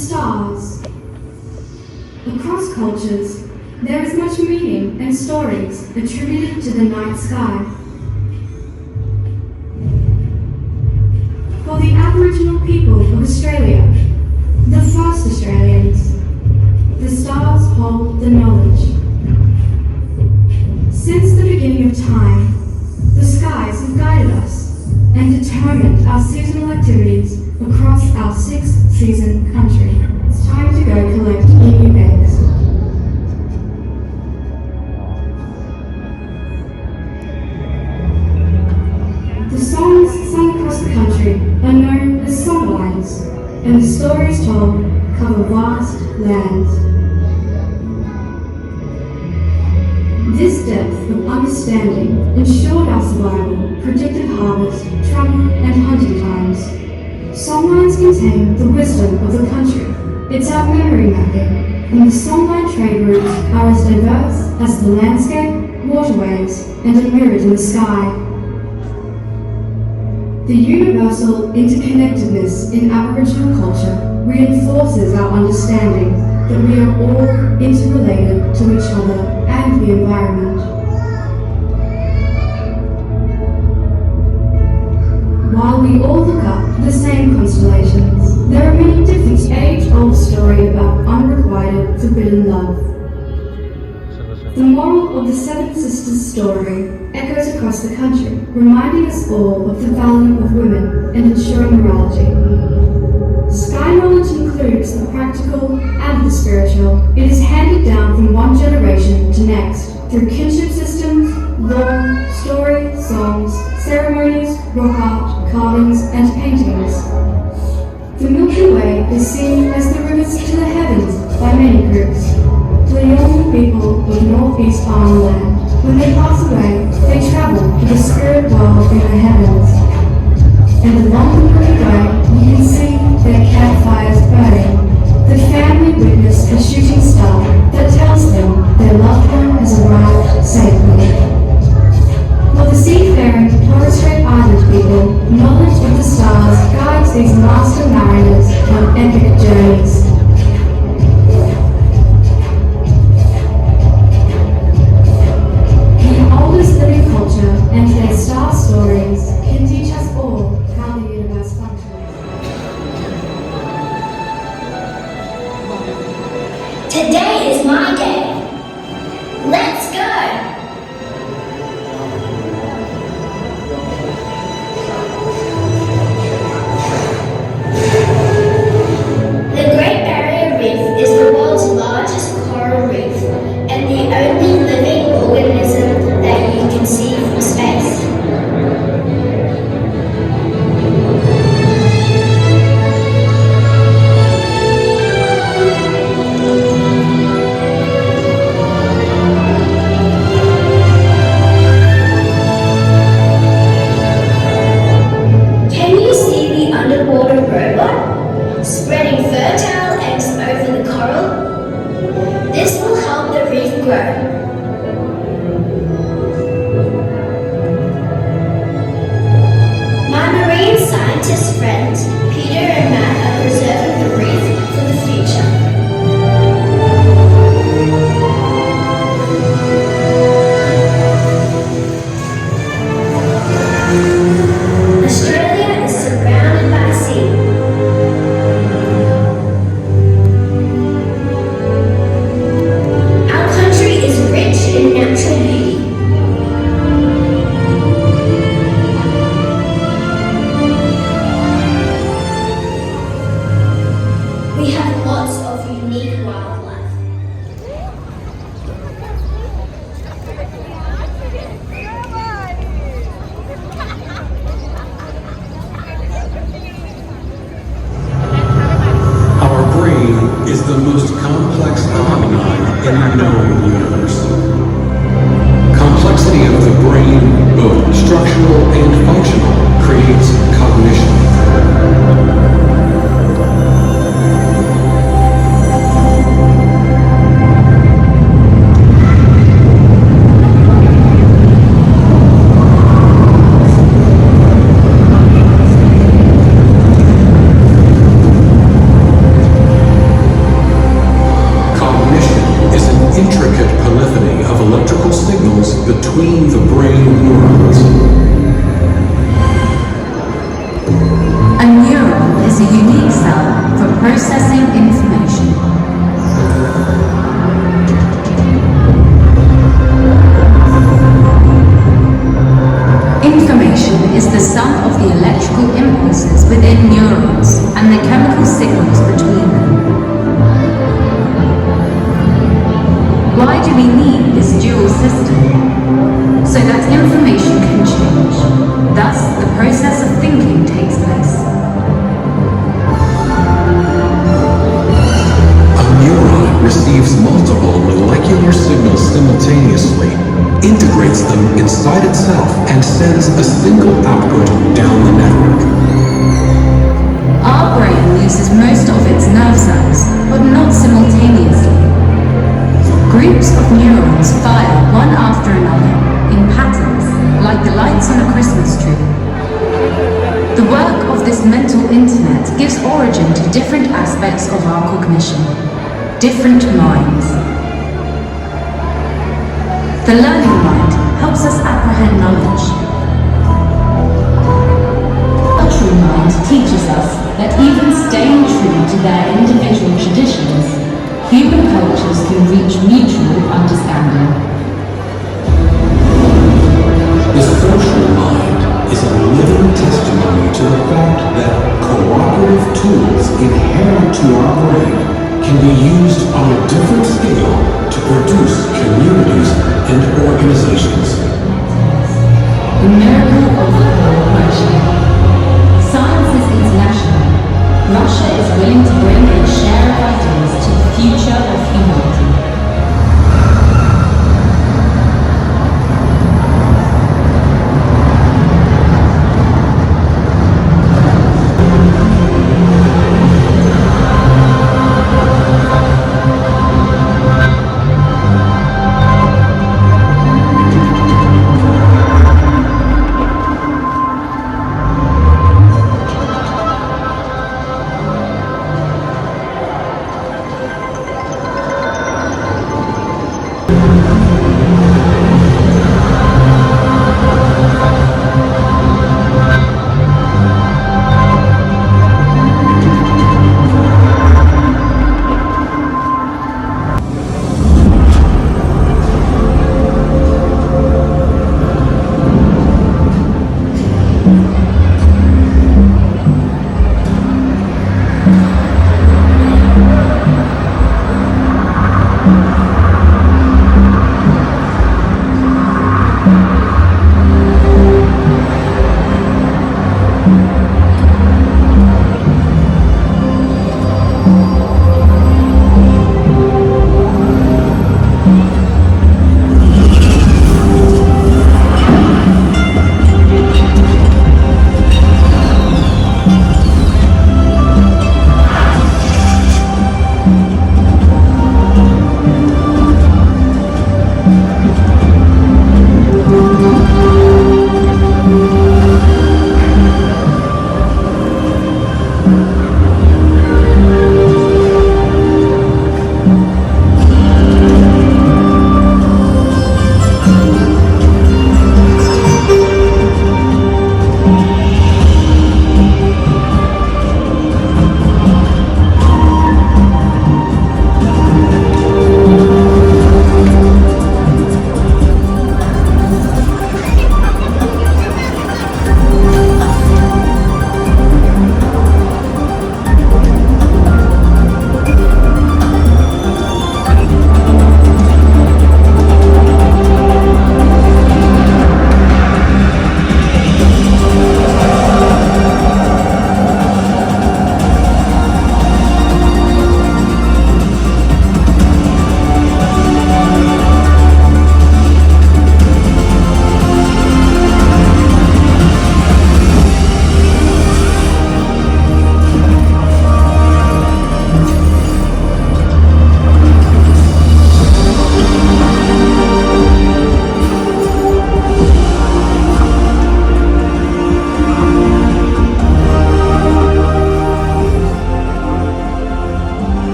stars. Across cultures, there is much meaning and stories attributed to the night sky. For the Aboriginal people of Australia, the first Australians, the stars hold the knowledge. Since the beginning of time, the skies have guided us and determined our seasonal activities across our 6-season country. It's time to go collect emu eggs. The songs sung across the country are known as songlines, and the stories told cover vast lands. This depth of understanding ensured our survival, predicted harvest, travel, and hunting times. Songlines contain the wisdom of the country. It's our memory mapping, and the songline trade routes are as diverse as the landscape, waterways, and are mirrored in the sky. The universal interconnectedness in Aboriginal culture reinforces our understanding that we are all interrelated to each other and the environment. While we all look up to the same constellations, there are many different age-old story about unrequited, forbidden love. The moral of the Seven Sisters story echoes across the country, reminding us all of the value of women and ensuring morality. Sky knowledge includes the practical and the spiritual. It is handed down from one generation to next through kinship systems, lore, story, songs, ceremonies, rock art, carvings, and paintings. The Milky Way is seen as the rivers to the heavens by many groups. To the young people of Northeast Arnhem Land, when they pass away, they travel to the spirit world in the heavens. And along the Milky Way, you can see their campfires burning. The family witness a shooting star that tells them their loved one has arrived safely. For the seafaring Torres Strait Island people, knowledge of the stars guides these master mariners on epic journeys. The oldest living culture and their star stories can teach us all how the universe functions. Today is my day. Let's go! The Great Barrier Reef is the world's largest coral reef and the only living organism that you can see from space. Can you see the underwater robot spreading fertile eggs over the coral? This will help the reef grow. My marine scientist friends, Peter and Matt, are preserving the reef for the future. Australia is surrounded by sea. Our country is rich in natural beauty. We have lots of unique wildlife. Our brain is the most complex phenomenon in the known universe. Complexity of the brain, both structural and functional, creates cognition. Processing information. Information is the sum of the electrical impulses within neurons and the chemical signals between them. Why do we need this dual system? So that information can change. Thus, the process of thinking takes place. A neuron receives multiple molecular signals simultaneously, integrates them inside itself, and sends a single output down the network. Our brain uses most of its nerve cells, but not simultaneously. Groups of neurons fire one after another, in patterns, like the lights on a Christmas tree. The work of this mental internet gives origin to different aspects of our cognition, different minds. The learning mind helps us apprehend knowledge. The cultural mind teaches us that even staying true to their individual traditions, human cultures can reach mutual understanding. The social mind is a living testimony to the fact that cooperative tools inherent to our brain can be used on a different scale to produce communities and organizations. The miracle of cooperation. Science is international. Russia is willing to bring its share of ideas to the future of humanity.